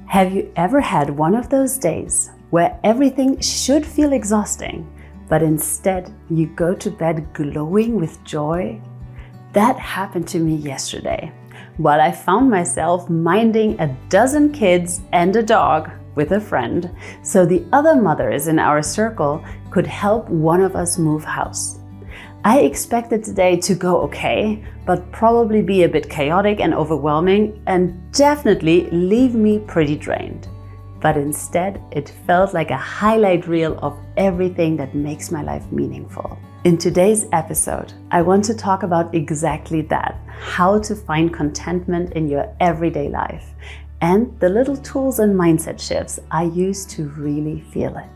Have you ever had one of those days where everything should feel exhausting, but instead you go to bed glowing with joy? That happened to me yesterday, while I found myself minding a dozen kids and a dog with a friend, so the other mothers in our circle could help one of us move house. I expected today to go okay, but probably be a bit chaotic and overwhelming and definitely leave me pretty drained. But instead, it felt like a highlight reel of everything that makes my life meaningful. In today's episode, I want to talk about exactly that, how to find contentment in your everyday life, and the little tools and mindset shifts I use to really feel it.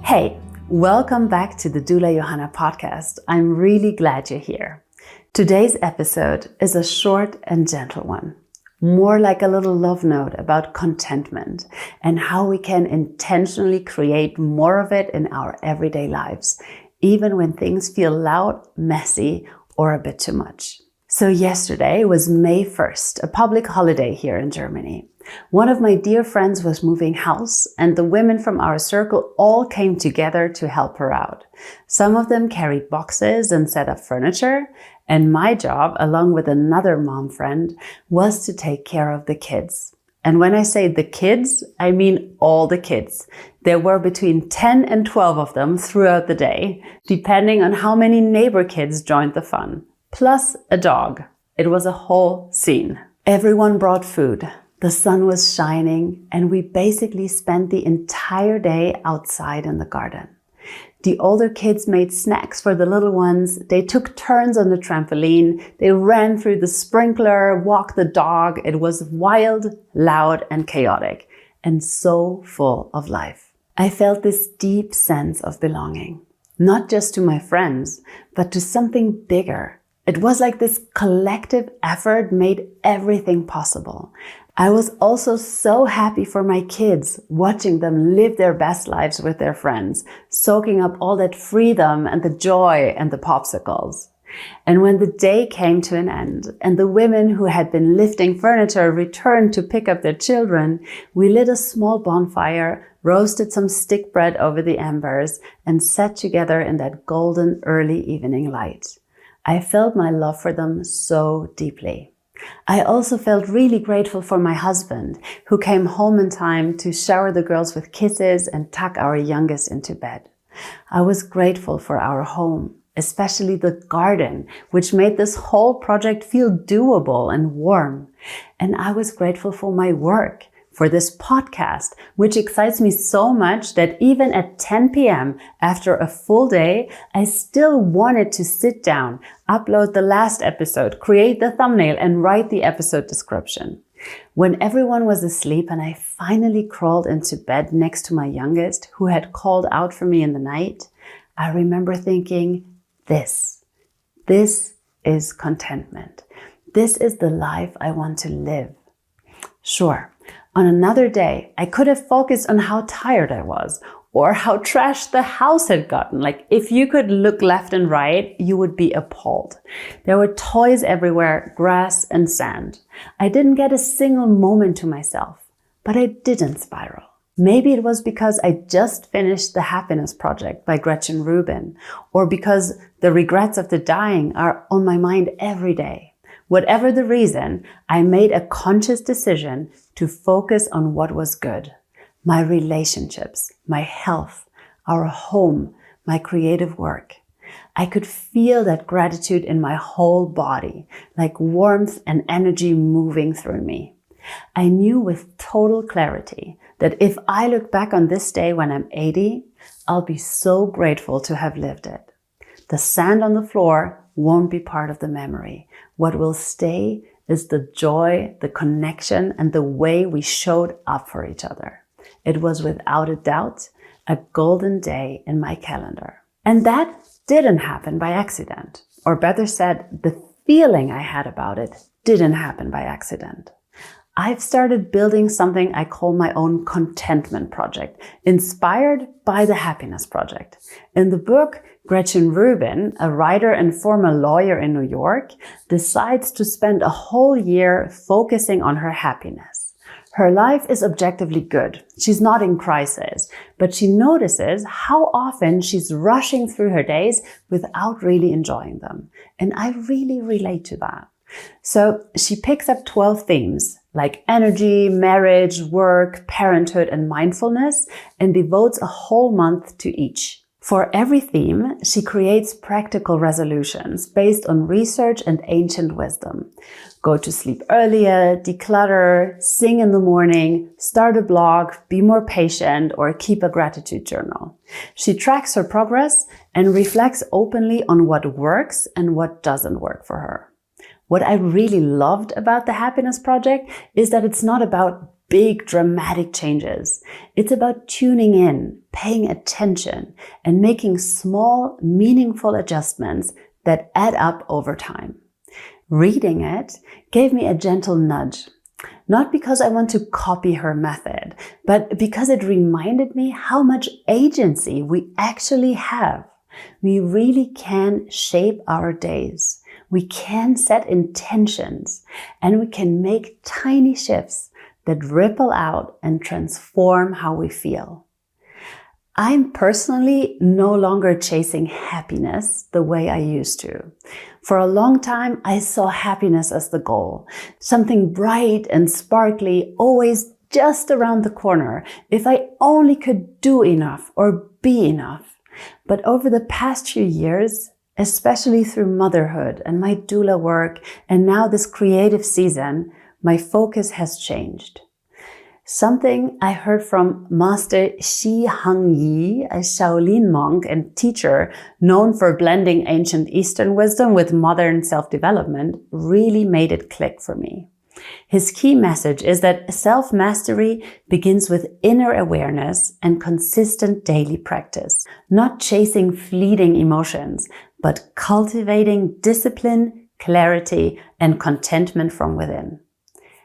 Hey, welcome back to the Doula Johanna Podcast. I'm really glad you're here. Today's episode is a short and gentle one, more like a little love note about contentment and how we can intentionally create more of it in our everyday lives, even when things feel loud, messy, or a bit too much. So yesterday was May 1st, a public holiday here in Germany. One of my dear friends was moving house, and the women from our circle all came together to help her out. Some of them carried boxes and set up furniture, and my job, along with another mom friend, was to take care of the kids. And when I say the kids, I mean all the kids. There were between 10 and 12 of them throughout the day, depending on how many neighbor kids joined the fun. Plus a dog. It was a whole scene. Everyone brought food. The sun was shining, and we basically spent the entire day outside in the garden. The older kids made snacks for the little ones. They took turns on the trampoline. They ran through the sprinkler, walked the dog. It was wild, loud, and chaotic, and so full of life. I felt this deep sense of belonging, not just to my friends, but to something bigger. It was like this collective effort made everything possible. I was also so happy for my kids, watching them live their best lives with their friends, soaking up all that freedom and the joy and the popsicles. And when the day came to an end and the women who had been lifting furniture returned to pick up their children, we lit a small bonfire, roasted some stick bread over the embers, and sat together in that golden early evening light. I felt my love for them so deeply. I also felt really grateful for my husband, who came home in time to shower the girls with kisses and tuck our youngest into bed. I was grateful for our home, especially the garden, which made this whole project feel doable and warm. And I was grateful for my work, for this podcast, which excites me so much that even at 10 p.m. after a full day, I still wanted to sit down, upload the last episode, create the thumbnail, and write the episode description. When everyone was asleep and I finally crawled into bed next to my youngest, who had called out for me in the night, I remember thinking, this is contentment. This is the life I want to live. Sure. On another day, I could have focused on how tired I was or how trashed the house had gotten. Like, if you could look left and right, you would be appalled. There were toys everywhere, grass and sand. I didn't get a single moment to myself, but I didn't spiral. Maybe it was because I just finished The Happiness Project by Gretchen Rubin, or because the regrets of the dying are on my mind every day. Whatever the reason, I made a conscious decision to focus on what was good. My relationships, my health, our home, my creative work. I could feel that gratitude in my whole body, like warmth and energy moving through me. I knew with total clarity that if I look back on this day when I'm 80, I'll be so grateful to have lived it. The sand on the floor won't be part of the memory. What will stay is the joy, the connection, and the way we showed up for each other. It was without a doubt a golden day in my calendar. And that didn't happen by accident. Or better said, the feeling I had about it didn't happen by accident. I've started building something I call my own contentment project, inspired by the Happiness Project. In the book, Gretchen Rubin, a writer and former lawyer in New York, decides to spend a whole year focusing on her happiness. Her life is objectively good. She's not in crisis, but she notices how often she's rushing through her days without really enjoying them. And I really relate to that. So she picks up 12 themes like energy, marriage, work, parenthood, and mindfulness, and devotes a whole month to each. For every theme, she creates practical resolutions based on research and ancient wisdom. Go to sleep earlier, declutter, sing in the morning, start a blog, be more patient, or keep a gratitude journal. She tracks her progress and reflects openly on what works and what doesn't work for her. What I really loved about the Happiness Project is that it's not about big dramatic changes. It's about tuning in, paying attention, and making small, meaningful adjustments that add up over time. Reading it gave me a gentle nudge, not because I want to copy her method, but because it reminded me how much agency we actually have. We really can shape our days. We can set intentions, and we can make tiny shifts that ripple out and transform how we feel. I'm personally no longer chasing happiness the way I used to. For a long time, I saw happiness as the goal, something bright and sparkly, always just around the corner, if I only could do enough or be enough. But over the past few years, especially through motherhood and my doula work and now this creative season, my focus has changed. Something I heard from Master Shi Heng Yi, a Shaolin monk and teacher known for blending ancient Eastern wisdom with modern self-development, really made it click for me. His key message is that self-mastery begins with inner awareness and consistent daily practice, not chasing fleeting emotions, but cultivating discipline, clarity, and contentment from within.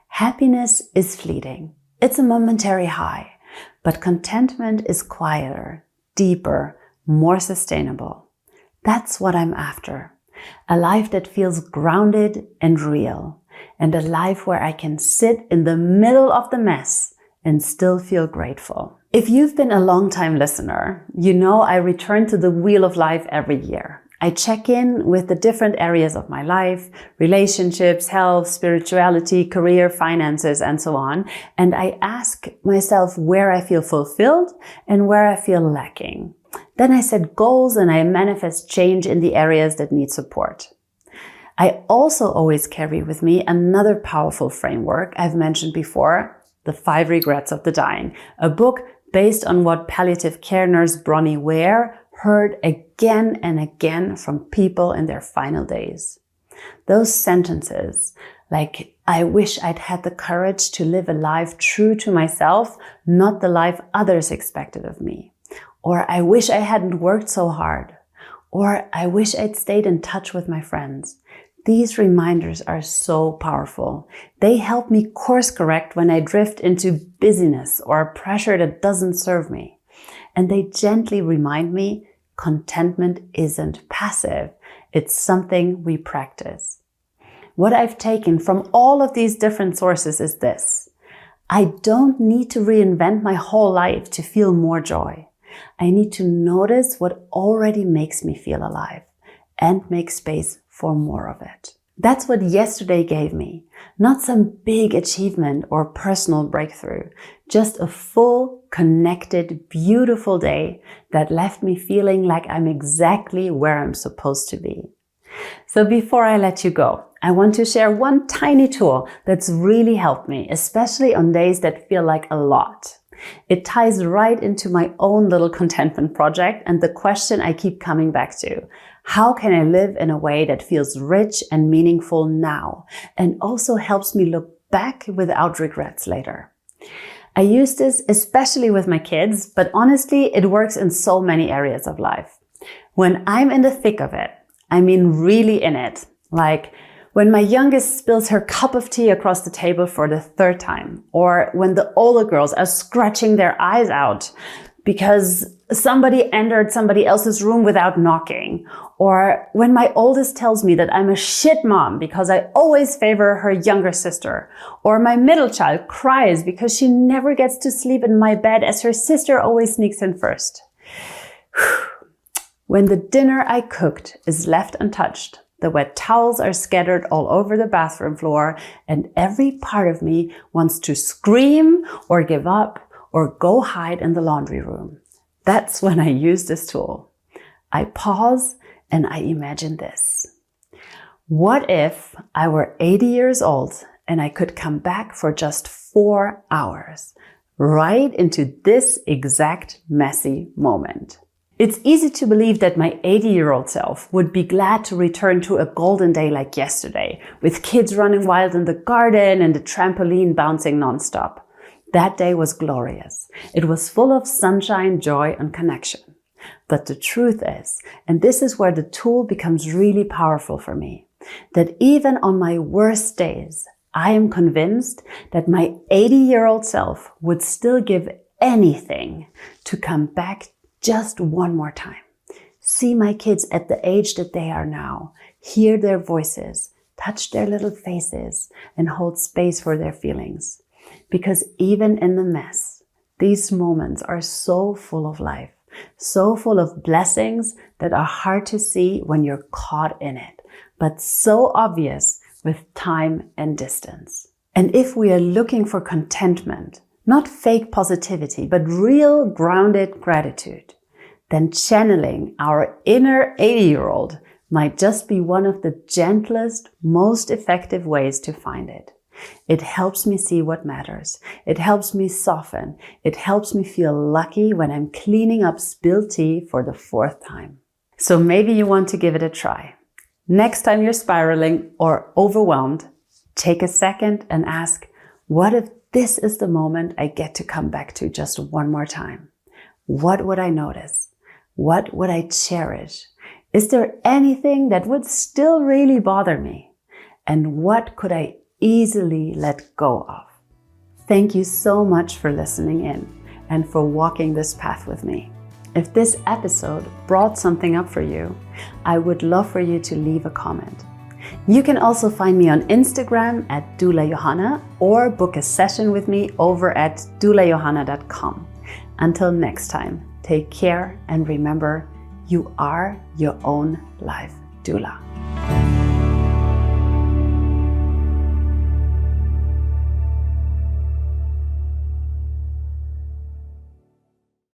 Happiness is fleeting. It's a momentary high, but contentment is quieter, deeper, more sustainable. That's what I'm after. A life that feels grounded and real, and a life where I can sit in the middle of the mess and still feel grateful. If you've been a long-time listener, you know I return to the wheel of life every year. I check in with the different areas of my life, relationships, health, spirituality, career, finances, and so on. And I ask myself where I feel fulfilled and where I feel lacking. Then I set goals and I manifest change in the areas that need support. I also always carry with me another powerful framework I've mentioned before, The 5 Regrets of the Dying, a book based on what palliative care nurse Bronnie Ware heard again and again from people in their final days. Those sentences, like, I wish I'd had the courage to live a life true to myself, not the life others expected of me. Or I wish I hadn't worked so hard. Or I wish I'd stayed in touch with my friends. These reminders are so powerful. They help me course correct when I drift into busyness or pressure that doesn't serve me. And they gently remind me contentment isn't passive. It's something we practice. What I've taken from all of these different sources is this. I don't need to reinvent my whole life to feel more joy. I need to notice what already makes me feel alive and make space for more of it. That's what yesterday gave me. Not some big achievement or personal breakthrough, just a full, connected, beautiful day that left me feeling like I'm exactly where I'm supposed to be. So before I let you go, I want to share one tiny tool that's really helped me, especially on days that feel like a lot. It ties right into my own little contentment project and the question I keep coming back to. How can I live in a way that feels rich and meaningful now and also helps me look back without regrets later? I use this especially with my kids, but honestly, it works in so many areas of life. When I'm in the thick of it, I mean really in it, like when my youngest spills her cup of tea across the table for the 3rd time, or when the older girls are scratching their eyes out, because somebody entered somebody else's room without knocking, or when my oldest tells me that I'm a shit mom because I always favor her younger sister, or my middle child cries because she never gets to sleep in my bed as her sister always sneaks in first. When the dinner I cooked is left untouched, the wet towels are scattered all over the bathroom floor, and every part of me wants to scream or give up or go hide in the laundry room. That's when I use this tool. I pause and I imagine this. What if I were 80 years old and I could come back for just 4 hours, right into this exact messy moment? It's easy to believe that my 80-year-old self would be glad to return to a golden day like yesterday, with kids running wild in the garden and the trampoline bouncing nonstop. That day was glorious. It was full of sunshine, joy, and connection. But the truth is, and this is where the tool becomes really powerful for me, that even on my worst days, I am convinced that my 80-year-old self would still give anything to come back just one more time. See my kids at the age that they are now, hear their voices, touch their little faces, and hold space for their feelings. Because even in the mess, these moments are so full of life, so full of blessings that are hard to see when you're caught in it, but so obvious with time and distance. And if we are looking for contentment, not fake positivity, but real grounded gratitude, then channeling our inner 80-year-old might just be one of the gentlest, most effective ways to find it. It helps me see what matters. It helps me soften. It helps me feel lucky when I'm cleaning up spilled tea for the 4th time. So maybe you want to give it a try. Next time you're spiraling or overwhelmed, take a second and ask, what if this is the moment I get to come back to just one more time? What would I notice? What would I cherish? Is there anything that would still really bother me? And what could I easily let go of? Thank you so much for listening in and for walking this path with me. If this episode brought something up for you, I would love for you to leave a comment. You can also find me on Instagram at Doula Johanna or book a session with me over at doulajohanna.com. Until next time, take care and remember, you are your own life doula.